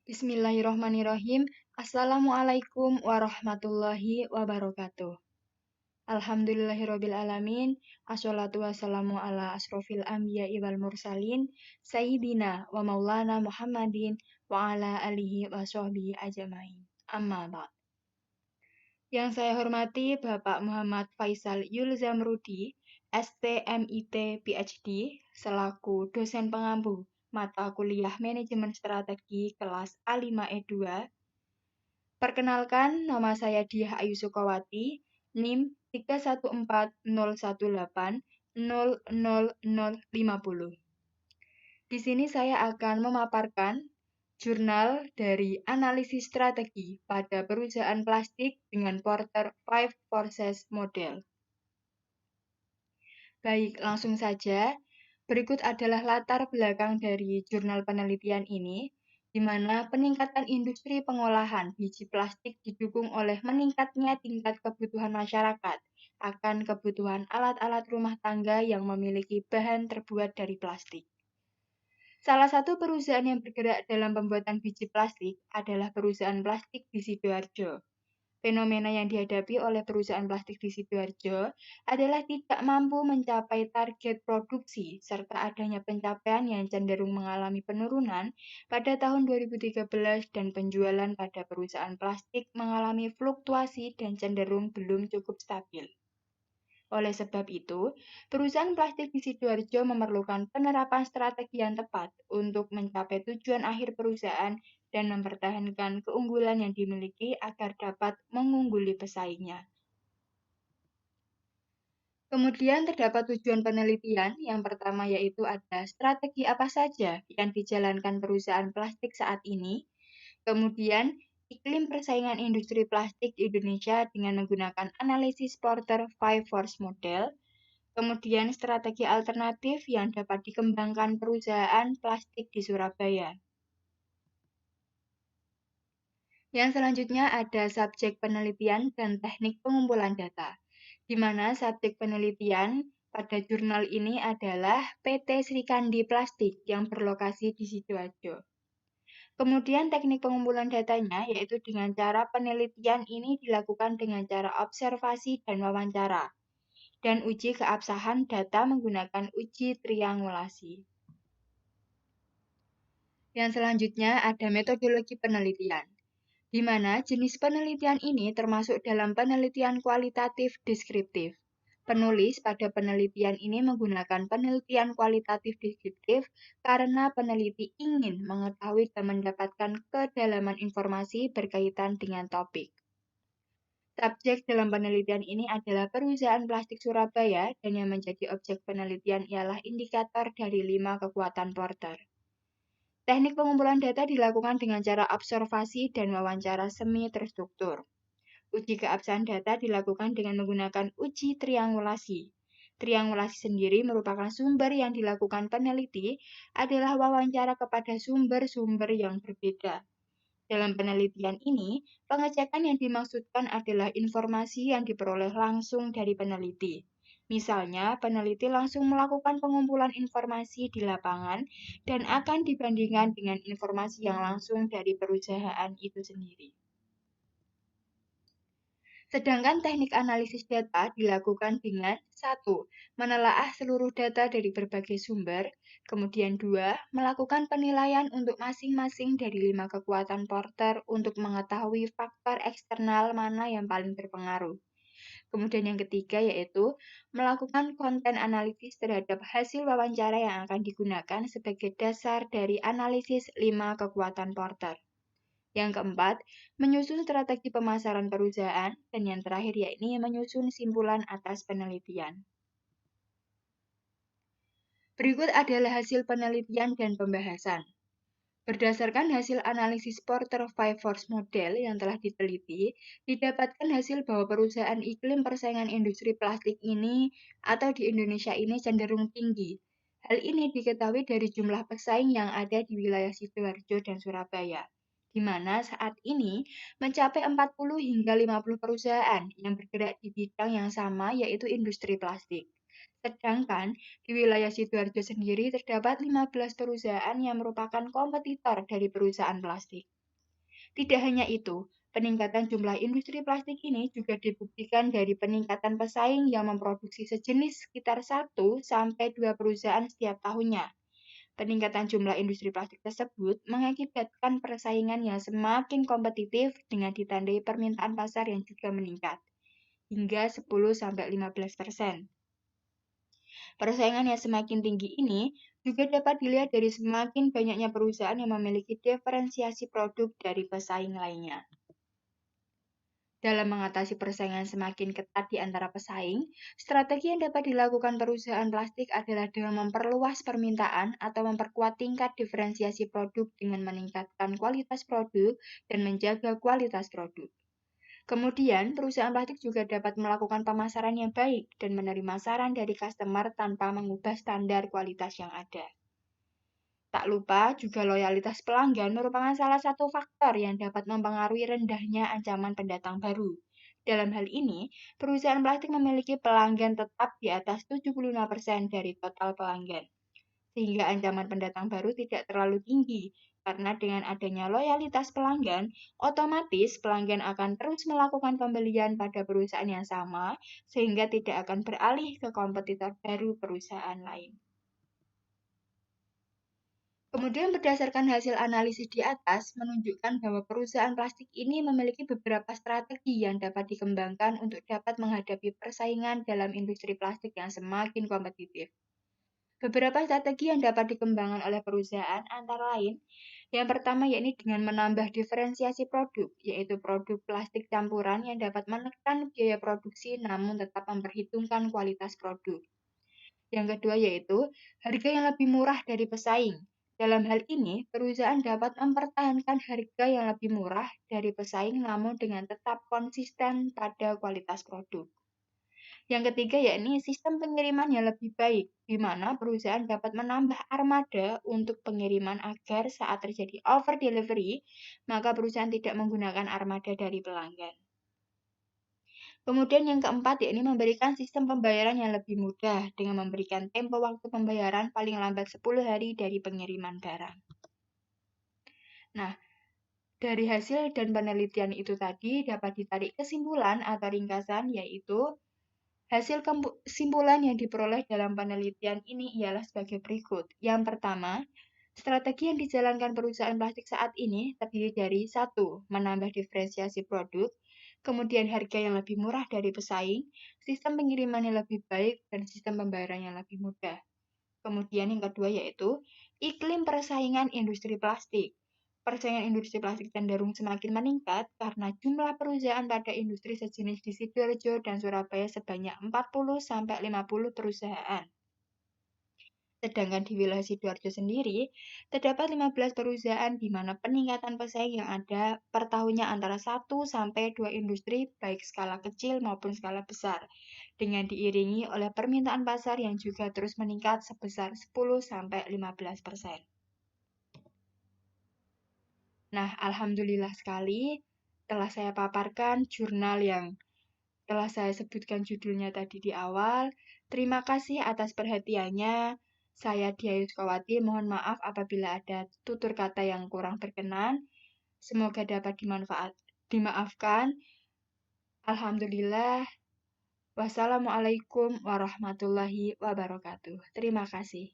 Bismillahirrohmanirrohim. Assalamualaikum warahmatullahi wabarakatuh. Alhamdulillahirrabbilalamin. Assalatu wassalamu ala asrofil anbiya'i wal mursalin. Sayyidina wa maulana Muhammadin wa ala alihi wa sahbihi ajmain. Amma ba'd. Yang saya hormati Bapak Muhammad Faisal Yulzamrudi, STMIT PhD, selaku dosen pengampu mata kuliah Manajemen Strategi kelas A5E2. Perkenalkan, nama saya Diah Ayu Sukawati, NIM 31401800050. Di sini saya akan memaparkan jurnal dari analisis strategi pada perusahaan plastik dengan Porter 5 Forces Model. Baik, langsung saja. Berikut adalah latar belakang dari jurnal penelitian ini, di mana peningkatan industri pengolahan biji plastik didukung oleh meningkatnya tingkat kebutuhan masyarakat akan kebutuhan alat-alat rumah tangga yang memiliki bahan terbuat dari plastik. Salah satu perusahaan yang bergerak dalam pembuatan biji plastik adalah perusahaan plastik di Sidoarjo. Fenomena yang dihadapi oleh perusahaan plastik di Sidoarjo adalah tidak mampu mencapai target produksi serta adanya pencapaian yang cenderung mengalami penurunan pada tahun 2013 dan penjualan pada perusahaan plastik mengalami fluktuasi dan cenderung belum cukup stabil. Oleh sebab itu, perusahaan plastik di Sidoarjo memerlukan penerapan strategi yang tepat untuk mencapai tujuan akhir perusahaan dan mempertahankan keunggulan yang dimiliki agar dapat mengungguli pesaingnya. Kemudian terdapat tujuan penelitian. Yang pertama yaitu ada strategi apa saja yang dijalankan perusahaan plastik saat ini. Kemudian iklim persaingan industri plastik di Indonesia dengan menggunakan analisis Porter 5 Force Model. Kemudian strategi alternatif yang dapat dikembangkan perusahaan plastik di Surabaya. Yang selanjutnya ada subjek penelitian dan teknik pengumpulan data, di mana subjek penelitian pada jurnal ini adalah PT Srikandi Plastik yang berlokasi di Sidoarjo. Kemudian teknik pengumpulan datanya yaitu dengan cara penelitian ini dilakukan dengan cara observasi dan wawancara, dan uji keabsahan data menggunakan uji triangulasi. Yang selanjutnya ada metodologi penelitian, di mana jenis penelitian ini termasuk dalam penelitian kualitatif deskriptif. Penulis pada penelitian ini menggunakan penelitian kualitatif deskriptif karena peneliti ingin mengetahui dan mendapatkan kedalaman informasi berkaitan dengan topik. Subjek dalam penelitian ini adalah perusahaan plastik Surabaya dan yang menjadi objek penelitian ialah indikator dari 5 kekuatan Porter. Teknik pengumpulan data dilakukan dengan cara observasi dan wawancara semi terstruktur. Uji keabsahan data dilakukan dengan menggunakan uji triangulasi. Triangulasi sendiri merupakan sumber yang dilakukan peneliti adalah wawancara kepada sumber-sumber yang berbeda. Dalam penelitian ini, pengecekan yang dimaksudkan adalah informasi yang diperoleh langsung dari peneliti. Misalnya, peneliti langsung melakukan pengumpulan informasi di lapangan dan akan dibandingkan dengan informasi yang langsung dari perusahaan itu sendiri. Sedangkan teknik analisis data dilakukan dengan 1. Menelaah seluruh data dari berbagai sumber. Kemudian 2. Melakukan penilaian untuk masing-masing dari 5 kekuatan Porter untuk mengetahui faktor eksternal mana yang paling berpengaruh. Kemudian yang ketiga yaitu melakukan konten analisis terhadap hasil wawancara yang akan digunakan sebagai dasar dari analisis 5 kekuatan Porter. Yang keempat, menyusun strategi pemasaran perusahaan, dan yang terakhir yakni menyusun simpulan atas penelitian. Berikut adalah hasil penelitian dan pembahasan. Berdasarkan hasil analisis Porter 5 Force Model yang telah diteliti, didapatkan hasil bahwa perusahaan iklim persaingan industri plastik ini atau di Indonesia ini cenderung tinggi. Hal ini diketahui dari jumlah pesaing yang ada di wilayah Sidoarjo dan Surabaya, di mana saat ini mencapai 40 hingga 50 perusahaan yang bergerak di bidang yang sama yaitu industri plastik. Sedangkan di wilayah Sidoarjo sendiri terdapat 15 perusahaan yang merupakan kompetitor dari perusahaan plastik. Tidak hanya itu, peningkatan jumlah industri plastik ini juga dibuktikan dari peningkatan pesaing yang memproduksi sejenis sekitar 1 sampai 2 perusahaan setiap tahunnya. Peningkatan jumlah industri plastik tersebut mengakibatkan persaingan yang semakin kompetitif dengan ditandai permintaan pasar yang juga meningkat, hingga 10-15%. Persaingan yang semakin tinggi ini juga dapat dilihat dari semakin banyaknya perusahaan yang memiliki diferensiasi produk dari pesaing lainnya. Dalam mengatasi persaingan semakin ketat di antara pesaing, strategi yang dapat dilakukan perusahaan plastik adalah dengan memperluas permintaan atau memperkuat tingkat diferensiasi produk dengan meningkatkan kualitas produk dan menjaga kualitas produk. Kemudian, perusahaan plastik juga dapat melakukan pemasaran yang baik dan menerima saran dari customer tanpa mengubah standar kualitas yang ada. Tak lupa, juga loyalitas pelanggan merupakan salah satu faktor yang dapat mempengaruhi rendahnya ancaman pendatang baru. Dalam hal ini, perusahaan plastik memiliki pelanggan tetap di atas 75% dari total pelanggan, sehingga ancaman pendatang baru tidak terlalu tinggi. Karena dengan adanya loyalitas pelanggan, otomatis pelanggan akan terus melakukan pembelian pada perusahaan yang sama, sehingga tidak akan beralih ke kompetitor baru perusahaan lain. Kemudian berdasarkan hasil analisis di atas menunjukkan bahwa perusahaan plastik ini memiliki beberapa strategi yang dapat dikembangkan untuk dapat menghadapi persaingan dalam industri plastik yang semakin kompetitif. Beberapa strategi yang dapat dikembangkan oleh perusahaan antara lain, yang pertama yakni dengan menambah diferensiasi produk, yaitu produk plastik campuran yang dapat menekan biaya produksi namun tetap memperhitungkan kualitas produk. Yang kedua yaitu harga yang lebih murah dari pesaing. Dalam hal ini, perusahaan dapat mempertahankan harga yang lebih murah dari pesaing namun dengan tetap konsisten pada kualitas produk. Yang ketiga yakni sistem pengiriman yang lebih baik, di mana perusahaan dapat menambah armada untuk pengiriman agar saat terjadi over delivery, maka perusahaan tidak menggunakan armada dari pelanggan. Kemudian yang keempat, yakni memberikan sistem pembayaran yang lebih mudah dengan memberikan tempo waktu pembayaran paling lambat 10 hari dari pengiriman barang. Nah, dari hasil dan penelitian itu tadi dapat ditarik kesimpulan atau ringkasan, yaitu hasil kesimpulan yang diperoleh dalam penelitian ini ialah sebagai berikut. Yang pertama, strategi yang dijalankan perusahaan plastik saat ini terdiri dari 1. Menambah diferensiasi produk, kemudian harga yang lebih murah dari pesaing, sistem pengiriman yang lebih baik, dan sistem pembayaran yang lebih mudah. Kemudian yang kedua yaitu iklim persaingan industri plastik. Persaingan industri plastik cenderung semakin meningkat karena jumlah perusahaan pada industri sejenis di Sidoarjo dan Surabaya sebanyak 40-50 perusahaan. Sedangkan di wilayah Sidoarjo sendiri, terdapat 15 perusahaan di mana peningkatan pesaing yang ada per tahunnya antara 1-2 industri baik skala kecil maupun skala besar, dengan diiringi oleh permintaan pasar yang juga terus meningkat sebesar 10-15%. Nah, alhamdulillah sekali telah saya paparkan jurnal yang telah saya sebutkan judulnya tadi di awal. Terima kasih atas perhatiannya. Saya Diah Yuskawati, mohon maaf apabila ada tutur kata yang kurang berkenan. Semoga dapat dimaafkan. Alhamdulillah. Wassalamualaikum warahmatullahi wabarakatuh. Terima kasih.